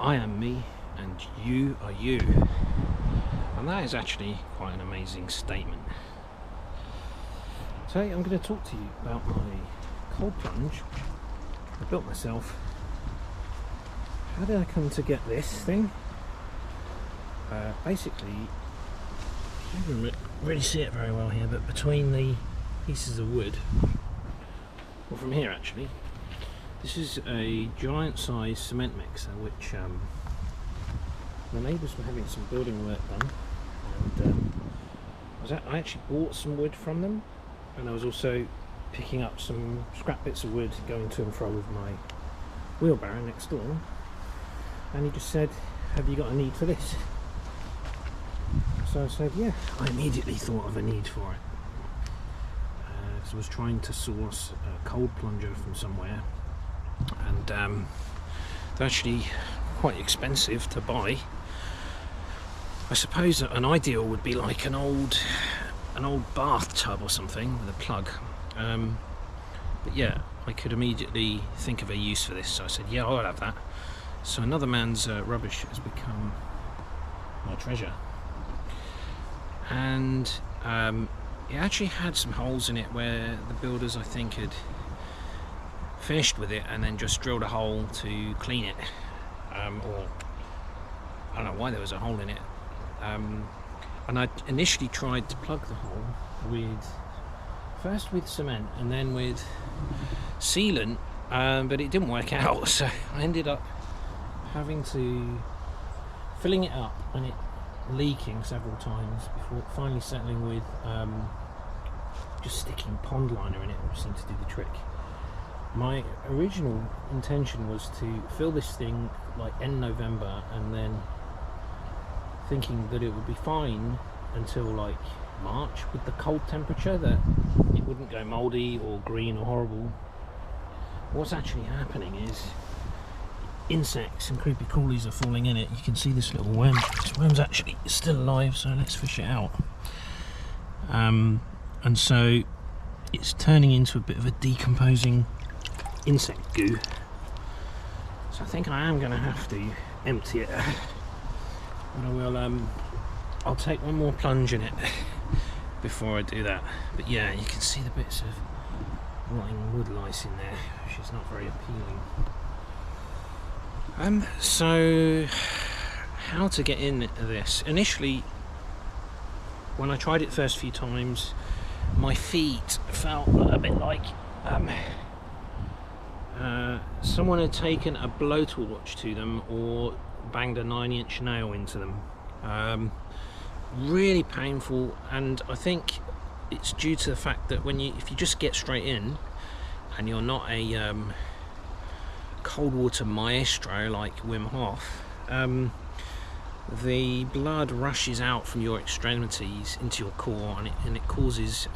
I am me and you are you. And that is actually quite an amazing statement. Today I'm going to talk to you about my cold plunge I built myself. How did I come to get this thing? Basically, you can really see it very well here, but between the pieces of wood, well, from here actually, this is a giant size cement mixer which the neighbours were having some building work done, and I actually bought some wood from them, and I was also picking up some scrap bits of wood going to and fro with my wheelbarrow next door, and he just said, "Have you got a need for this?" So I said, yeah. I immediately thought of a need for it, because I was trying to source a cold plunger from somewhere, and they're actually quite expensive to buy. I suppose an ideal would be like an old bathtub or something with a plug, but yeah, I could immediately think of a use for this, so I said, yeah, I'll have that. So another man's rubbish has become my treasure, and it actually had some holes in it where the builders, I think, had finished with it and then just drilled a hole to clean it, or I don't know why there was a hole in it. And I initially tried to plug the hole first with cement and then with sealant, but it didn't work out, so I ended up having to filling it up and it leaking several times before finally settling with just sticking pond liner in it, which seemed to do the trick. My original intention was to fill this thing like end November, and then thinking that it would be fine until like March with the cold temperature, that it wouldn't go mouldy or green or horrible. What's actually happening is insects and creepy crawlies are falling in it. You can see this little worm. This worm's actually still alive, so let's fish it out. And so it's turning into a bit of a decomposing insect goo. So I think I am going to have to empty it. And I will. I'll take one more plunge in it before I do that. But yeah, you can see the bits of rotting wood lice in there, which is not very appealing. So how to get in this? Initially, when I tried it first few times, my feet felt a bit like someone had taken a blowtorch to them or banged a 9-inch nail into them. Really painful, and I think it's due to the fact that if you just get straight in and you're not a cold water maestro like Wim Hof, the blood rushes out from your extremities into your core, and it causes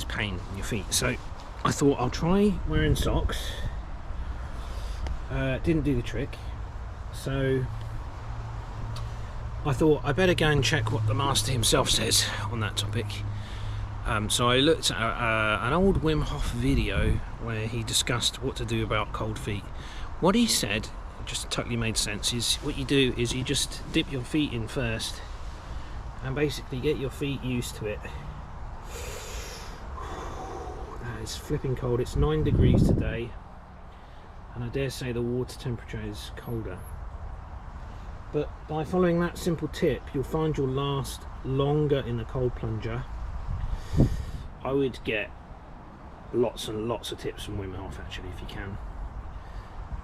pain in your feet. So I thought I'll try wearing socks. Didn't do the trick, so I thought I better go and check what the master himself says on that topic. So I looked at an old Wim Hof video where he discussed what to do about cold feet. What he said just totally made sense. Is what you do is you just dip your feet in first and basically get your feet used to it. That is flipping cold. It's 9 degrees today, and I dare say the water temperature is colder. But by following that simple tip, you'll find you'll last longer in the cold plunger. I would get lots and lots of tips from Wim Hof actually, if you can.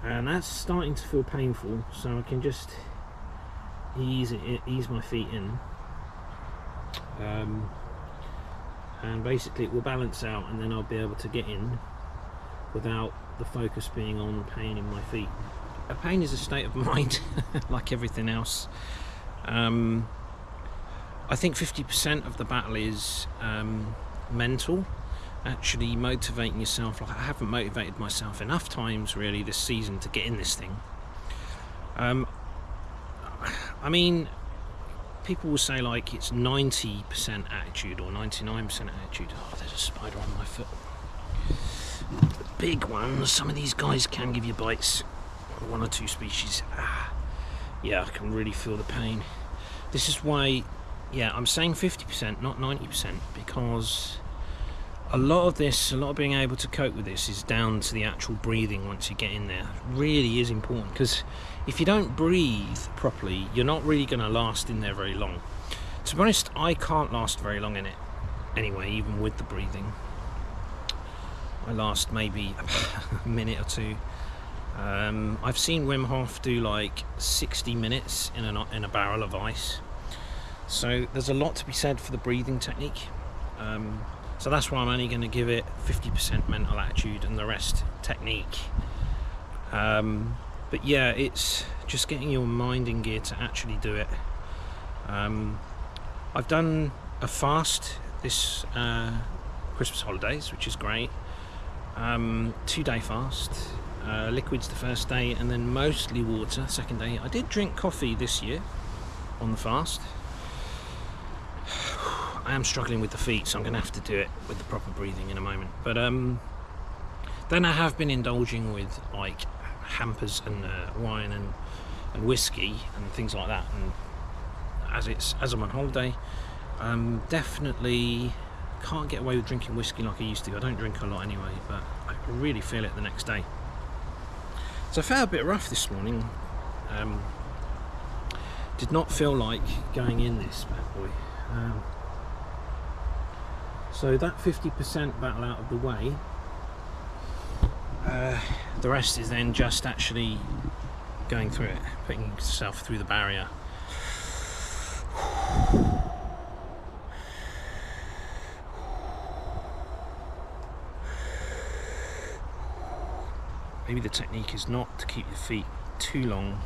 And that's starting to feel painful, so I can just ease my feet in, and basically it will balance out, and then I'll be able to get in without the focus being on pain in my feet. A pain is a state of mind, like everything else. I think 50% of the battle is mental, actually motivating yourself. Like, I haven't motivated myself enough times really this season to get in this thing. I mean, people will say like it's 90% attitude or 99% attitude. Oh, there's a spider on my foot. The big ones, some of these guys can give you bites. one or two species. Yeah, I can really feel the pain. This is why, yeah, I'm saying 50%, not 90%, because a lot of being able to cope with this is down to the actual breathing once you get in there. It really is important, because if you don't breathe properly, you're not really going to last in there very long. To be honest, I can't last very long in it anyway, even with the breathing. I last maybe a minute or two. I've seen Wim Hof do like 60 minutes in a barrel of ice. So there's a lot to be said for the breathing technique. So that's why I'm only going to give it 50% mental attitude and the rest technique. But yeah, it's just getting your mind in gear to actually do it. I've done a fast this Christmas holidays, which is great. 2-day fast. Liquids the first day, and then mostly water second day. I did drink coffee this year on the fast. I am struggling with the feet, so I'm going to have to do it with the proper breathing in a moment. But then I have been indulging with like hampers and wine and whiskey and things like that. And as I'm on holiday, definitely can't get away with drinking whiskey like I used to. I don't drink a lot anyway, but I really feel it the next day. So I felt a bit rough this morning. Did not feel like going in this bad boy. So that 50% battle out of the way, the rest is then just actually going through it, putting yourself through the barrier. Maybe the technique is not to keep your feet too long,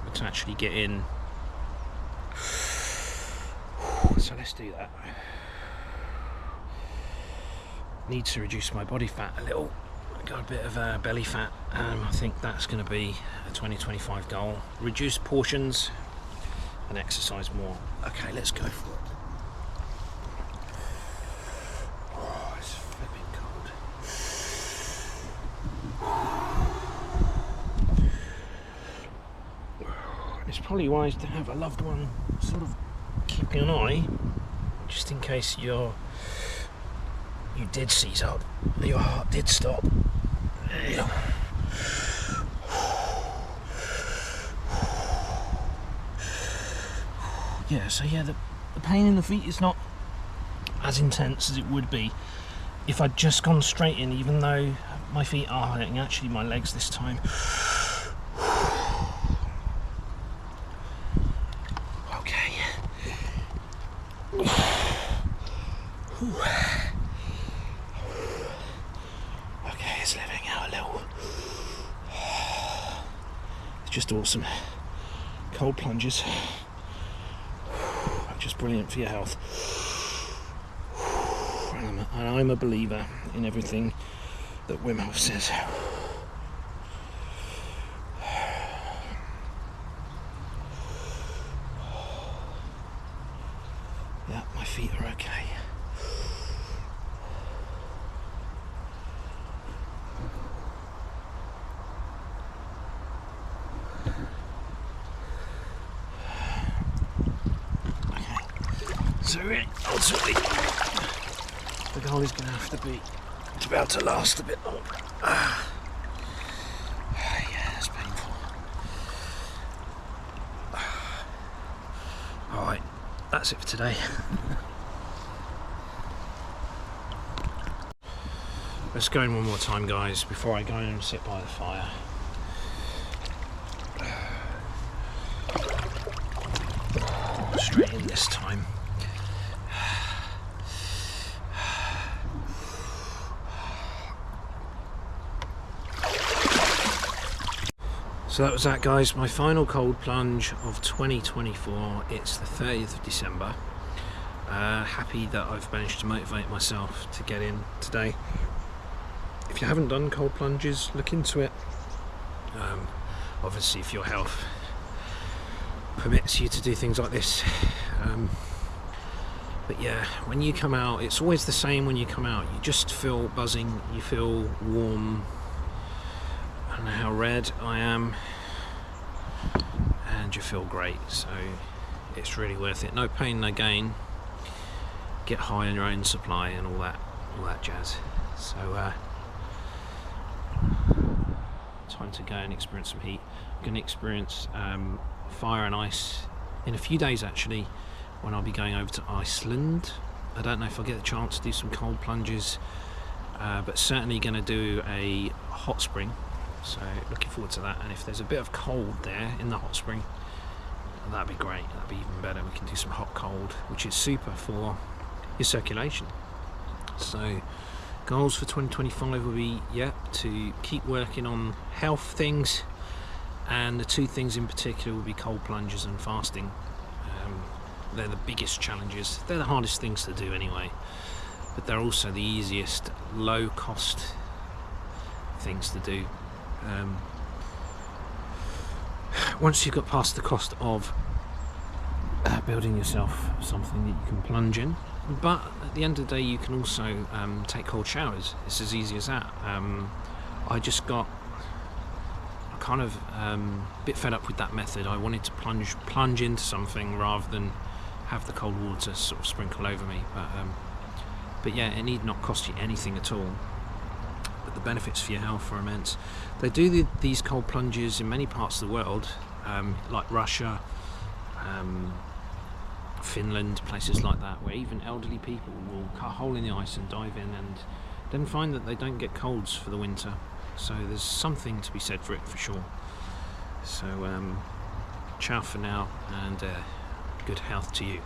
but to actually get in. So let's do that. Need to reduce my body fat a little. I've got a bit of belly fat. I think that's going to be a 2025 goal. Reduce portions and exercise more. Okay, let's go for it. Oh, it's flipping cold. It's probably wise to have a loved one sort of keeping an eye, just in case you did seize up, your heart did stop. Yeah, so yeah, the pain in the feet is not as intense as it would be if I'd just gone straight in, even though my feet are hurting. Actually, my legs this time. Okay. Okay, it's letting out a little. It's just awesome. Cold plunges. Just brilliant for your health. And I'm a believer in everything that Wim Hof says. Yeah, my feet are okay. So ultimately, the goal is going to have to be to be able to last a bit longer. Yeah, it's painful. Alright, that's it for today. Let's go in one more time, guys, before I go and sit by the fire. Straight in this time. So that was that, guys, my final cold plunge of 2024. It's the 30th of December. Happy that I've managed to motivate myself to get in today. If you haven't done cold plunges, look into it. Obviously, if your health permits you to do things like this. But yeah, when you come out, it's always the same when you come out. You just feel buzzing, you feel warm. I don't know how red I am, and you feel great, so it's really worth it. No pain, no gain. Get high on your own supply and all that jazz. So time to go and experience some heat. I'm going to experience fire and ice in a few days actually, when I'll be going over to Iceland. I don't know if I'll get the chance to do some cold plunges, but certainly going to do a hot spring, so looking forward to that. And if there's a bit of cold there in the hot spring, that'd be great, that'd be even better. We can do some hot cold, which is super for your circulation. So goals for 2025 will be to keep working on health things, and the two things in particular will be cold plunges and fasting. They're the biggest challenges. They're the hardest things to do anyway, but they're also the easiest, low cost things to do. Once you've got past the cost of building yourself something that you can plunge in, but at the end of the day you can also take cold showers. It's as easy as that. I just got kind of a bit fed up with that method. I wanted to plunge into something rather than have the cold water sort of sprinkle over me, but yeah, it need not cost you anything at all, but the benefits for your health are immense. They do these cold plunges in many parts of the world, like Russia, Finland, places like that, where even elderly people will cut a hole in the ice and dive in, and then find that they don't get colds for the winter. So there's something to be said for it, for sure. So ciao for now, and good health to you.